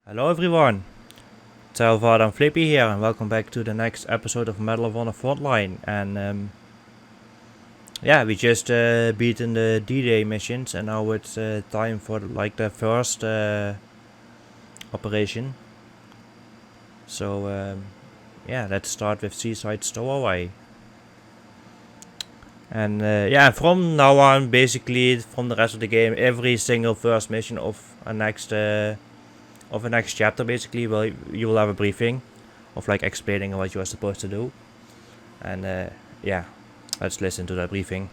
Hello everyone, Telvad and Flippy here, and welcome back to the next episode of Medal of Honor Frontline. And we just beaten the D-Day missions, and now it's time for the first operation. So let's start with Seaside Stowaway. And from now on, basically from the rest of the game, every single first mission of a next chapter, basically, you will have a briefing of explaining what you are supposed to do. And let's listen to that briefing.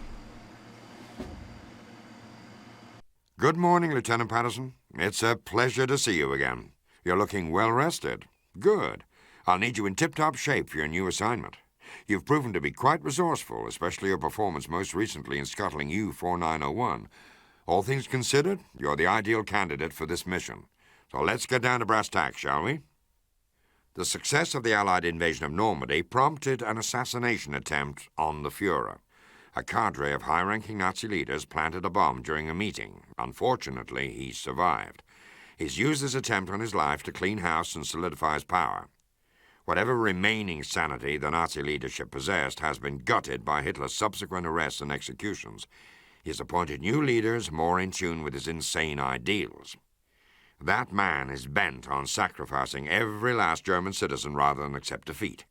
Good morning, Lieutenant Patterson. It's a pleasure to see you again. You're looking well rested. Good. I'll need you in tip-top shape for your new assignment. You've proven to be quite resourceful, especially your performance most recently in scuttling U-4901. All things considered, you're the ideal candidate for this mission. So let's get down to brass tacks, shall we? The success of the Allied invasion of Normandy prompted an assassination attempt on the Führer. A cadre of high-ranking Nazi leaders planted a bomb during a meeting. Unfortunately, he survived. He's used this attempt on his life to clean house and solidify his power. Whatever remaining sanity the Nazi leadership possessed has been gutted by Hitler's subsequent arrests and executions. He has appointed new leaders more in tune with his insane ideals. That man is bent on sacrificing every last German citizen rather than accept defeat.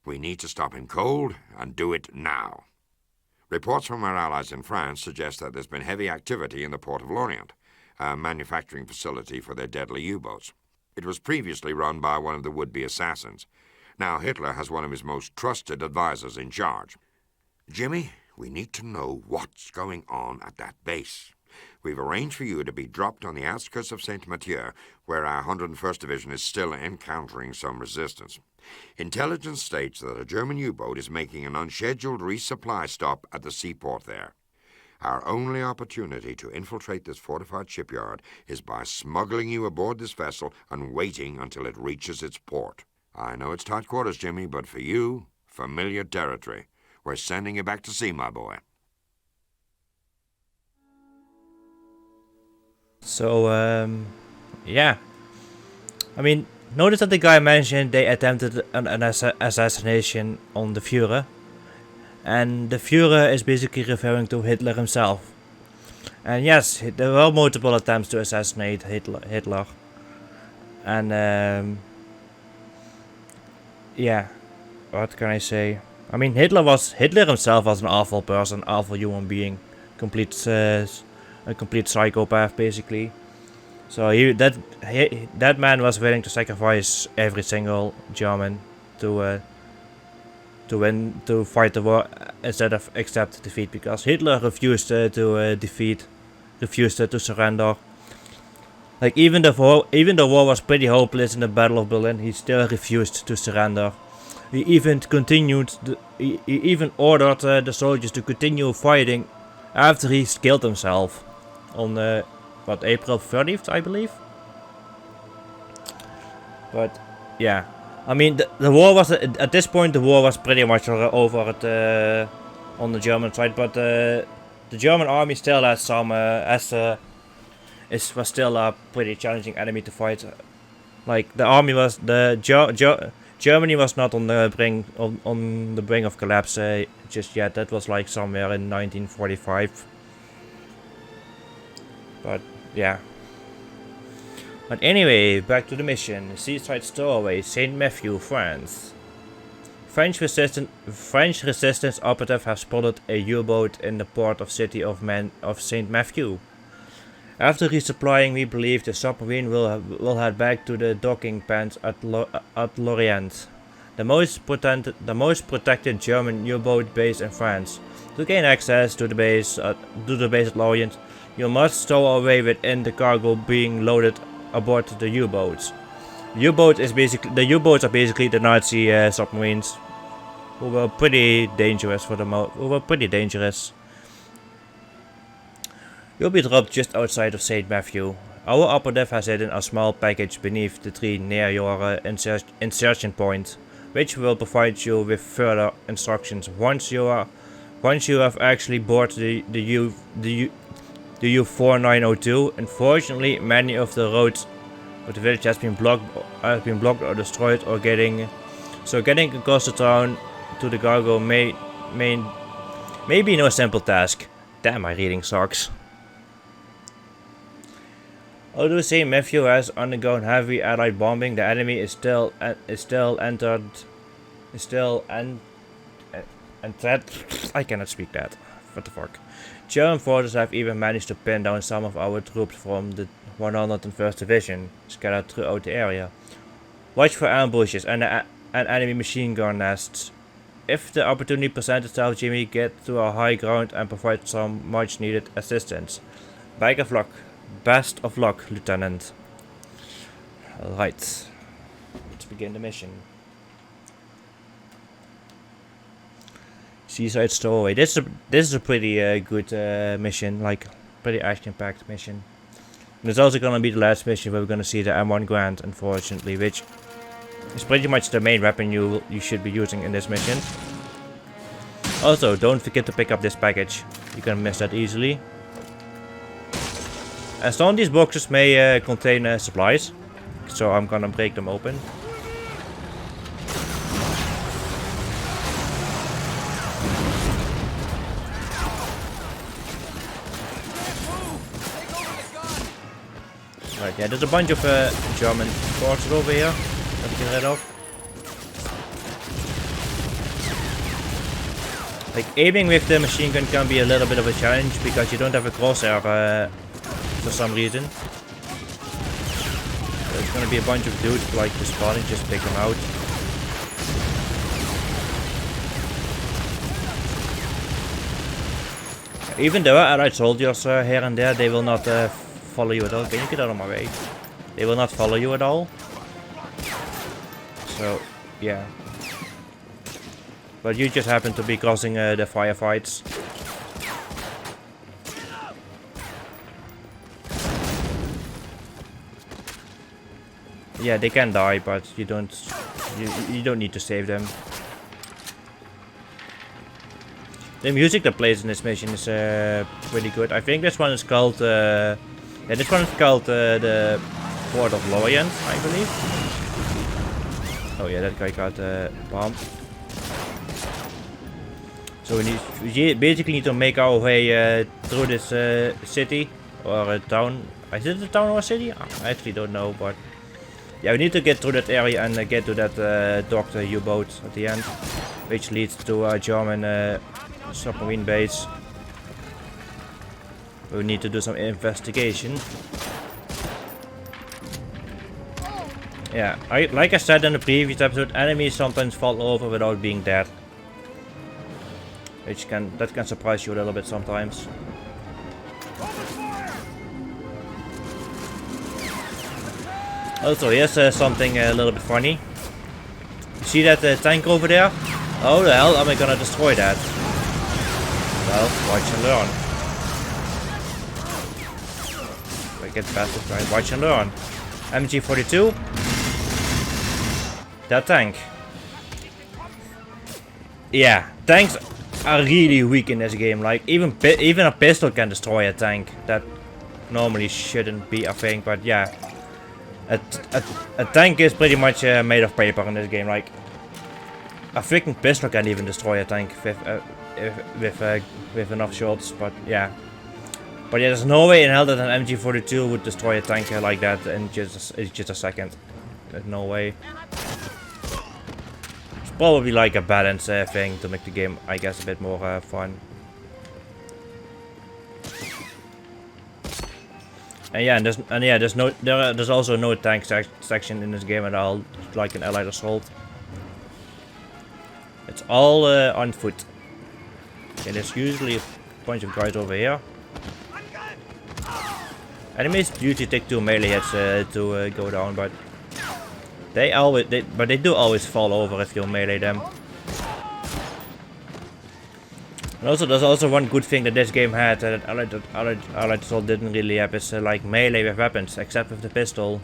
We need to stop him cold and do it now. Reports from our allies in France suggest that there's been heavy activity in the port of Lorient, a manufacturing facility for their deadly U-boats. It was previously run by one of the would-be assassins. Now Hitler has one of his most trusted advisors in charge. Jimmy, we need to know what's going on at that base. We've arranged for you to be dropped on the outskirts of St. Mathieu, where our 101st Division is still encountering some resistance. Intelligence states that a German U-boat is making an unscheduled resupply stop at the seaport there. Our only opportunity to infiltrate this fortified shipyard is by smuggling you aboard this vessel and waiting until it reaches its port. I know it's tight quarters, Jimmy, but for you, familiar territory. We're sending you back to sea, my boy. So, notice that the guy mentioned they attempted an assassination on the Führer. And the Führer is basically referring to Hitler himself. And yes, there were multiple attempts to assassinate Hitler. And, what can I say? I mean, Hitler himself was an awful person, awful human being. A complete psychopath, basically. So that man was willing to sacrifice every single German to fight the war instead of accept defeat, because Hitler refused to surrender. Even the war was pretty hopeless in the Battle of Berlin, he still refused to surrender. He even ordered the soldiers to continue fighting after he killed himself on April 30th, I believe. But yeah, I mean the war was at this point the war was pretty much over on the German side, but the German army still has some was still a pretty challenging enemy to fight. The army was Germany was not on the brink of collapse just yet. That was somewhere in 1945. But yeah. But anyway, back to the mission. Seaside Stowaway, St. Mathieu, France. French resistance operatives have spotted a U-boat in the port of city of St. Mathieu. After resupplying, we believe the submarine will head back to the docking pens at Lorient, the most protected German U-boat base in France. To gain access to the base at Lorient, you must stow away within the cargo being loaded aboard the U-boats. The U-boats are basically the Nazi submarines, who were pretty dangerous You'll be dropped just outside of St. Mathieu. Our operative has hidden a small package beneath the tree near your insertion point, which will provide you with further instructions once you have actually boarded the U-4902. Unfortunately, many of the roads but the village has been blocked or destroyed, or getting across the town to the cargo may be no simple task. Damn, my reading sucks. Although St. Matthew has undergone heavy Allied bombing, the enemy is still I cannot speak that. What the fuck? German forces have even managed to pin down some of our troops from the 101st Division scattered throughout the area. Watch for ambushes and enemy machine gun nests. If the opportunity presents itself, Jimmy, get to a high ground and provide some much needed assistance. Best of luck, Lieutenant. Alright. Let's begin the mission. Seaside Stowaway. This is a pretty good mission, like pretty action-packed mission. And it's also gonna be the last mission where we're gonna see the M1 Grand, unfortunately, which is pretty much the main weapon you should be using in this mission. Also, don't forget to pick up this package. You can miss that easily. And some of these boxes may contain supplies, so I'm gonna break them open. Right, yeah, there's a bunch of German forces over here that we can get rid of. Like, aiming with the machine gun can be a little bit of a challenge because you don't have a crosshair for some reason. There's gonna be a bunch of dudes like respawning, just pick them out. Even though Allied soldiers here and there, they will not follow you at all. Can you get out of my way? They will not follow you at all. So, yeah. But you just happen to be crossing the firefights. Yeah, they can die, but you don't need to save them. The music that plays in this mission is pretty good. I think this one is called the Port of Lorient, I believe. Oh yeah, that guy got bombed. So we basically need to make our way through this city or a town. Is it a town or a city? I actually don't know, but yeah, we need to get through that area and get to that docked U-boat at the end, which leads to a German submarine base. We need to do some investigation. Yeah, like I said in the previous episode, enemies sometimes fall over without being dead. That can surprise you a little bit sometimes. Also, here's something a little bit funny. You see that tank over there? How the hell am I gonna destroy that? Well, watch and learn. I get past it, right? Watch and learn. MG42. That tank. Yeah, tanks are really weak in this game. Like even a pistol can destroy a tank. That normally shouldn't be a thing, but yeah, a tank is pretty much made of paper in this game. Like a freaking pistol can even destroy a tank with enough shots. But yeah, there's no way in hell that an MG42 would destroy a tank like that in just a second. There's no way. Probably like a balance thing to make the game, I guess, a bit more fun. And yeah, there's also no tank section in this game at all, like an Allied assault. It's all on foot. Okay, there's usually a bunch of guys over here. Enemies usually take 2 melee hits to go down, but they do always fall over if you melee them. And also, there's also one good thing that this game had that Allied Assault didn't really have is like melee with weapons, except with the pistol.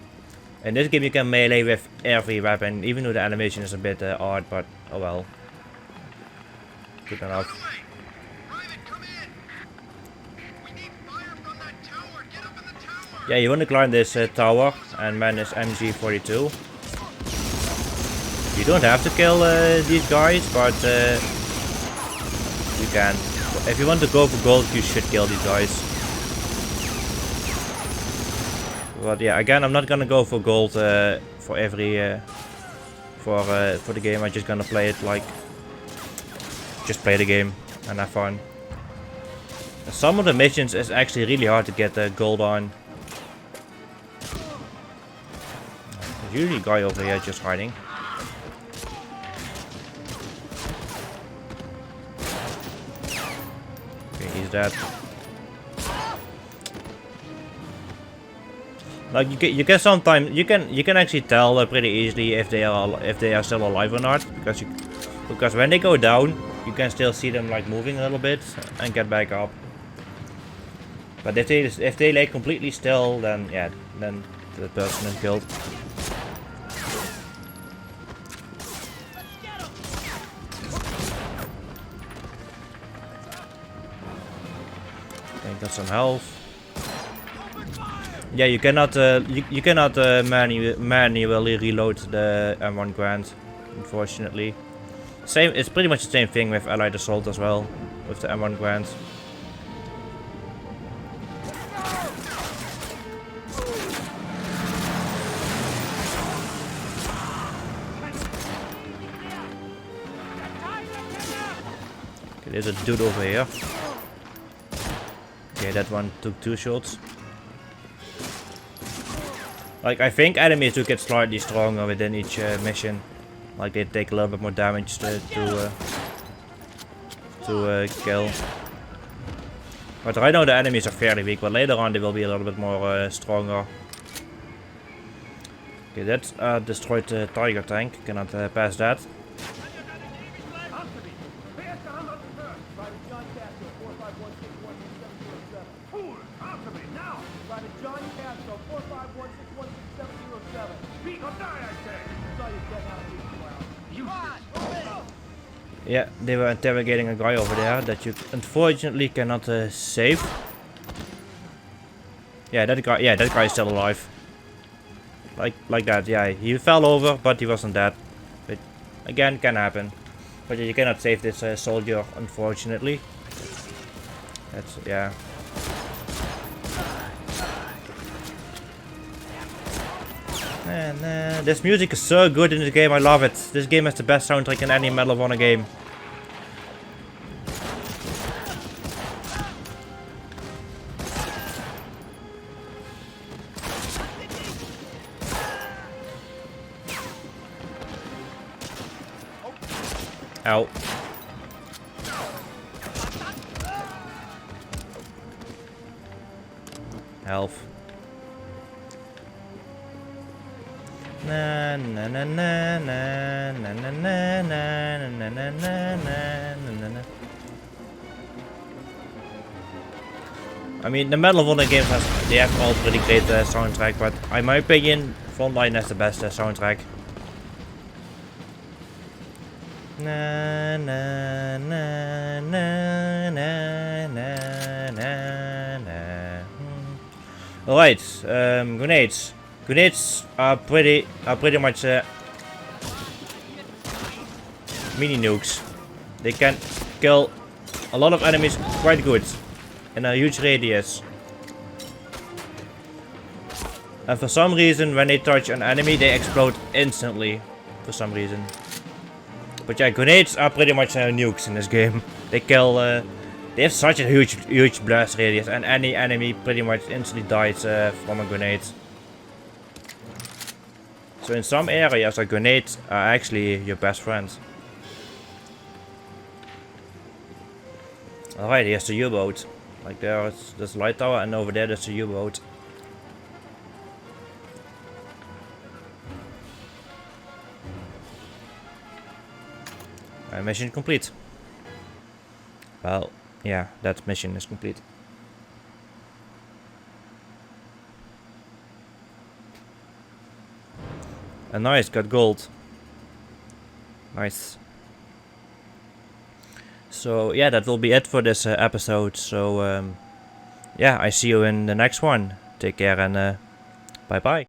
In this game you can melee with every weapon, even though the animation is a bit odd, but oh well. Good enough. Yeah, you want to climb this tower and man this MG42. You don't have to kill these guys, but you can. If you want to go for gold, you should kill these guys. But yeah, again, I'm not gonna go for gold for every for the game. I'm just gonna play it like just play the game and have fun. Some of the missions is actually really hard to get gold on. There's usually a guy over here just hiding. Okay, he's dead. Like you can sometimes you can actually tell pretty easily if they are still alive or not, because when they go down you can still see them like moving a little bit and get back up. But if they lay completely still, then yeah, then the person is killed. Okay, got some health. Yeah, you cannot manually reload the M1 Grand, unfortunately. It's pretty much the same thing with Allied Assault as well, with the M1 Grand. Okay, there's a dude over here. Okay, that one took 2 shots. Like, I think enemies do get slightly stronger within each mission. Like, they take a little bit more damage to kill. But right now the enemies are fairly weak, but later on they will be a little bit more stronger. Okay, that's destroyed the Tiger tank. Cannot pass that. Yeah, they were interrogating a guy over there that you unfortunately cannot save. Yeah, that guy is still alive. Like that, yeah. He fell over, but he wasn't dead. But again, can happen. But you cannot save this soldier, unfortunately. That's yeah. And this music is so good in this game, I love it. This game has the best soundtrack in any Medal of Honor game. Ow. Health. Na na na na na na na na na na na na na. I mean, the Medal of Honor games they have all pretty great soundtrack, but in my opinion, Frontline has the best soundtrack. Na na na na na na na na. Alright, grenades. Grenades are pretty much mini nukes. They can kill a lot of enemies quite good in a huge radius. And for some reason, when they touch an enemy, they explode instantly. For some reason. But yeah, grenades are pretty much nukes in this game. They kill. They have such a huge blast radius, and any enemy pretty much instantly dies from a grenade. So in some areas, a grenade are actually your best friends. Alright, here's the U-boat. Like there's a light tower, and over there's a U-boat. Mission complete. Well, yeah, that mission is complete. And nice, got gold. Nice. So yeah, that will be it for this episode. So yeah, I see you in the next one. Take care and bye bye.